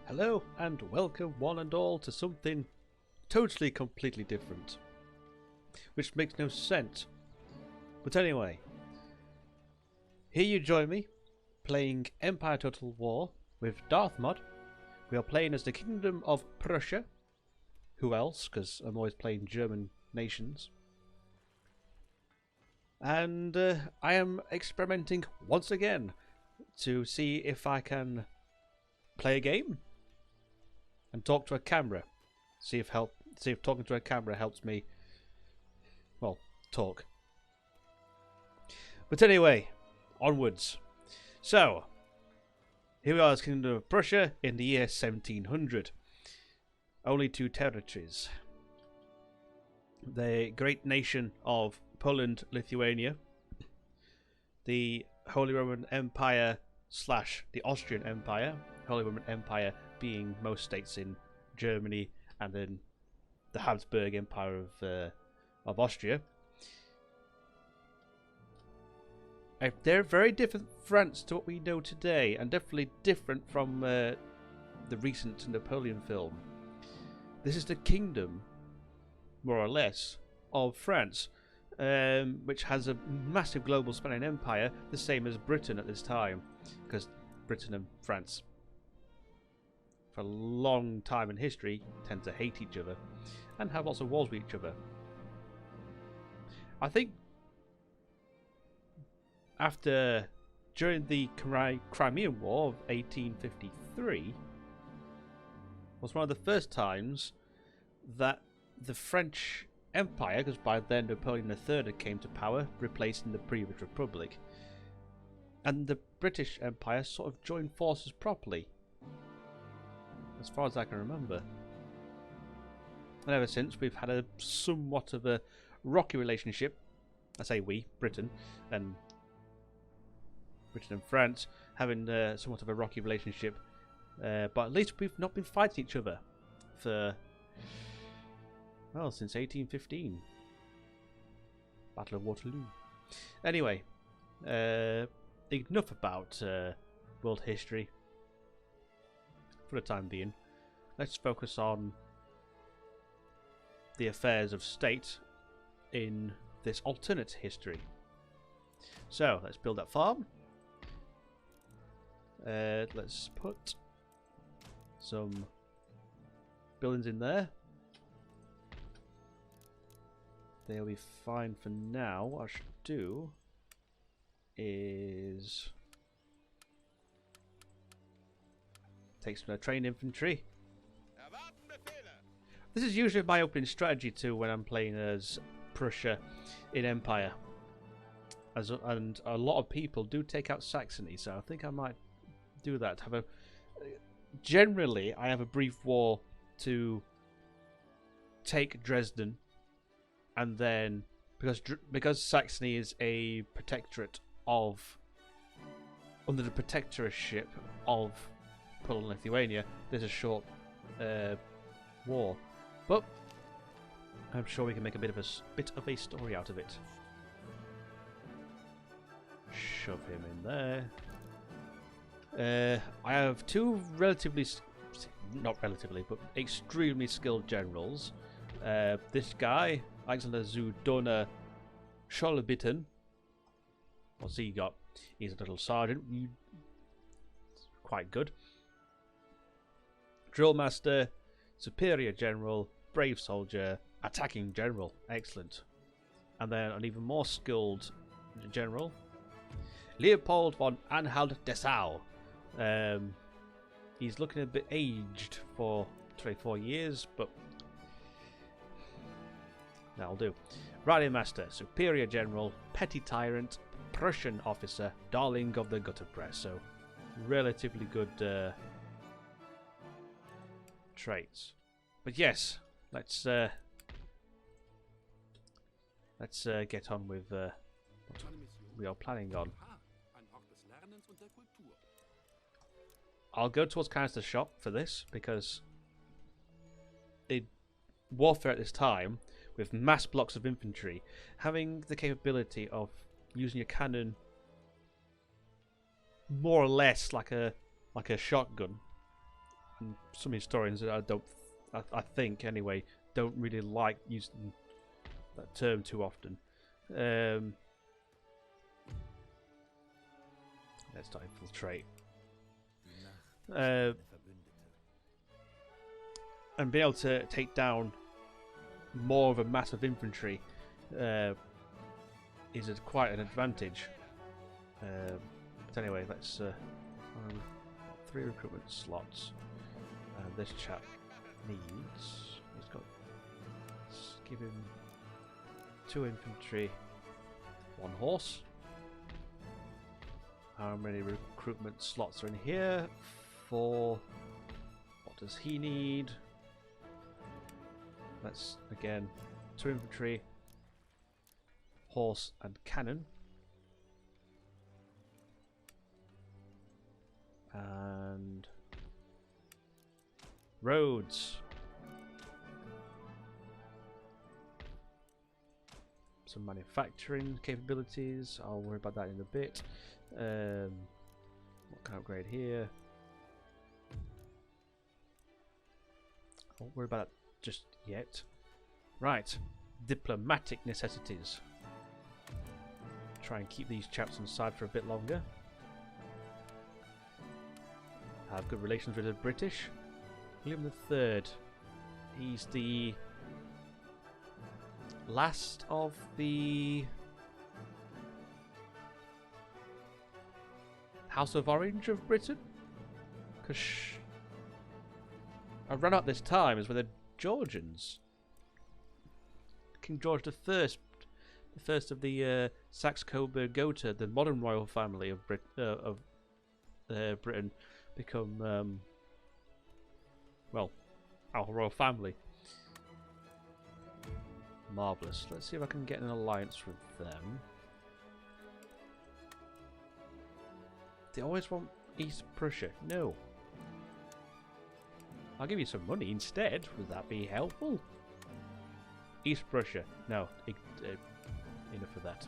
Hello and welcome one and all to something totally completely different, which makes no sense. But anyway, here you join me playing Empire Total War with Darth Mod. We are playing as the Kingdom of Prussia. Who else? Because I'm always playing German nations. And I am experimenting once again to see if I can play a game and talk to a camera. See if talking to a camera helps me, well, talk. But anyway, onwards. So, here we are as Kingdom of Prussia in the year 1700. Only two territories. The great nation of Poland, Lithuania, the Holy Roman Empire / the Austrian Empire, Holy Roman Empire being most states in Germany, and then the Habsburg Empire of Austria. They're very different France to what we know today, and definitely different from the recent Napoleon film. This is the kingdom, more or less, of France, which has a massive global spanning empire, the same as Britain at this time, because Britain and France, for a long time in history, tend to hate each other and have lots of wars with each other. I think during the Crimean War of 1853 was one of the first times that the French Empire, because by then Napoleon III came to power, replacing the previous Republic, and the British Empire sort of joined forces properly, as far as I can remember. And ever since, we've had a somewhat of a rocky relationship. I say we, Britain and France, having somewhat of a rocky relationship. But at least we've not been fighting each other for, well, since 1815. Battle of Waterloo. Anyway, enough about world history for the time being. Let's focus on the affairs of state in this alternate history. So, let's build that farm. Let's put some buildings in there. They'll be fine for now. What I should do is take some trained infantry. This is usually my opening strategy too when I'm playing as Prussia in Empire. And a lot of people do take out Saxony, so I think I might do that. Generally, I have a brief war to take Dresden, and then because Saxony is a protectorate under the protectorship of Poland and Lithuania, there's a short war, but I'm sure we can make a bit of a story out of it. Shove him in there. I have two not relatively, but extremely skilled generals. This guy, Alexander Zudona Scholbitten. What's he got? He's a little sergeant. Quite good. Drill master, superior general, brave soldier, attacking general. Excellent. And then an even more skilled general, Leopold von Anhalt-Dessau. He's looking a bit aged for 24 years, but that'll do. Riding master, superior general, petty tyrant, Prussian officer, darling of the gutter press. So relatively good traits. But yes, let's get on with what we are planning on. I'll go towards canister shop for this, because in warfare at this time, with mass blocks of infantry, having the capability of using your cannon more or less like a shotgun some historians I think anyway, don't really like using that term too often. Let's not infiltrate. And be able to take down more of a mass of infantry is quite an advantage. But anyway, let's 3 recruitment slots. This chap needs. Let's give him 2 infantry, 1 horse. How many recruitment slots are in here? 4. What does he need? Let's again 2 infantry, horse, and cannon. And roads. Some manufacturing capabilities. I'll worry about that in a bit. What can I upgrade here? I won't worry about that just yet. Right. Diplomatic necessities. Try and keep these chaps on the side for a bit longer. Have good relations with the British. William III. He's the last of the House of Orange of Britain? Because around about this time is when the Georgians, King George the first of the Saxe-Coburg-Gotha, the modern royal family of Britain, become well, our royal family. Marvellous. Let's see if I can get an alliance with them. They always want East Prussia. No. I'll give you some money instead. Would that be helpful? East Prussia. No. Enough of that.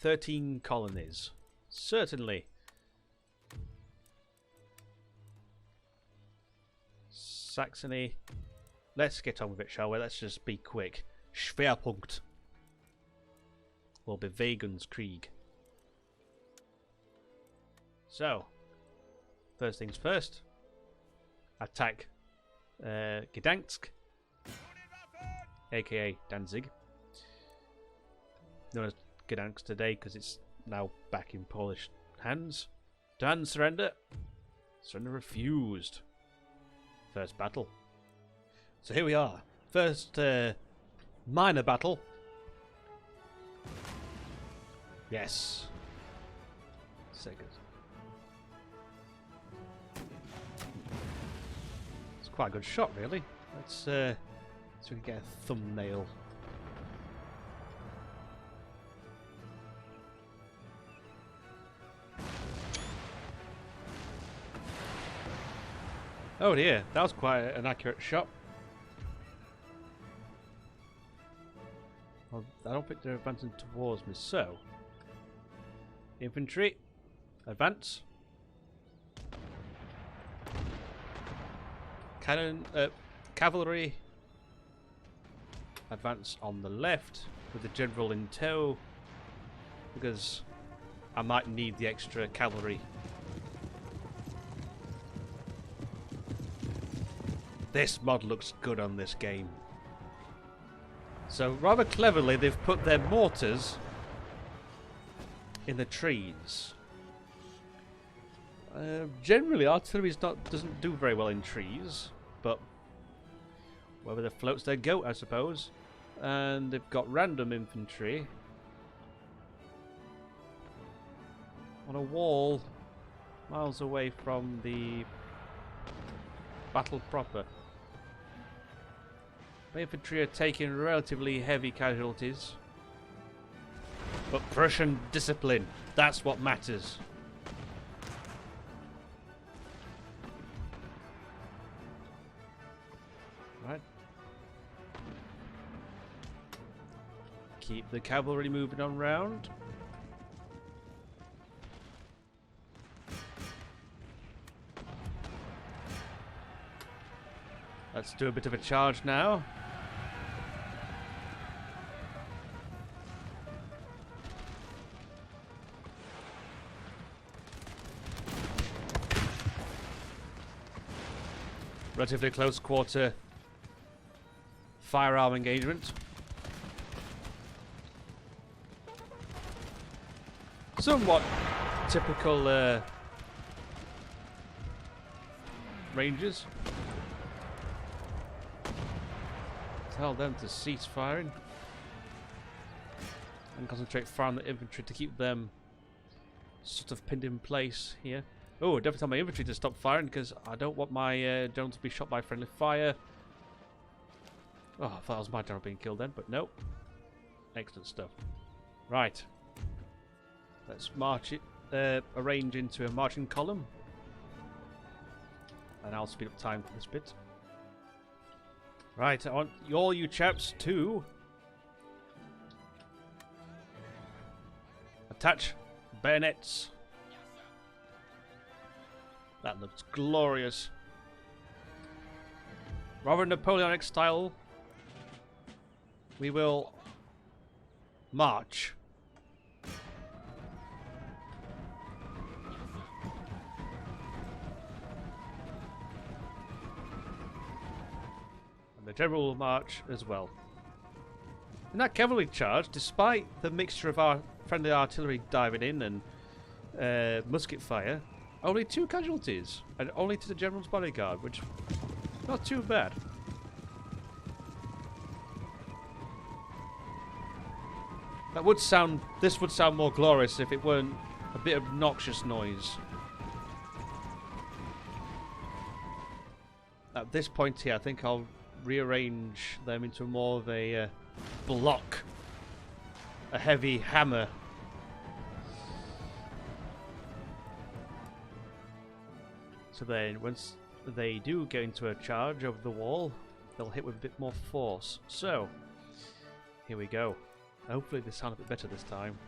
13 colonies. Certainly. Saxony. Let's get on with it, shall we? Let's just be quick. Schwerpunkt will be Wegenskrieg. So, first things first. Attack Gdansk, aka Danzig. Known as Gdansk today because it's now back in Polish hands. Demand surrender. Surrender refused. First battle. So here we are. First minor battle. Yes. Second. It's quite a good shot, really. Let's so we can get a thumbnail. Oh dear, that was quite an accurate shot. Well, I don't think they're advancing towards me, so... Infantry, advance. Cannon, cavalry, advance on the left with the general in tow, because I might need the extra cavalry. This mod looks good on this game. So rather cleverly they've put their mortars in the trees. Generally artillery doesn't do very well in trees, but wherever there floats their goat, I suppose. And they've got random infantry on a wall miles away from the battle proper. The infantry are taking relatively heavy casualties, but Prussian discipline, that's what matters. Right. Keep the cavalry moving on round. Let's do a bit of a charge now. Relatively close quarter firearm engagement. Somewhat typical Rangers. Tell them to cease firing and concentrate fire on the infantry to keep them sort of pinned in place here. Oh, definitely tell my infantry to stop firing because I don't want my general to be shot by friendly fire. Oh, I thought that was my general being killed then, but no. Excellent stuff. Right. Let's march it, arrange into a marching column. And I'll speed up time for this bit. Right, I want all you chaps to attach bayonets. That looks glorious. Rather Napoleonic style, we will march. And the general will march as well. In that cavalry charge, despite the mixture of our friendly artillery diving in and musket fire, only 2 casualties, and only to the general's bodyguard, which not too bad. That would sound. This would sound more glorious if it weren't a bit of noxious noise. At this point here, I think I'll rearrange them into more of a block, a heavy hammer. So then, once they do get into a charge over the wall, they'll hit with a bit more force. So, here we go. Hopefully this sounds a bit better this time.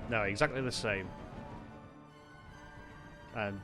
No, exactly the same. And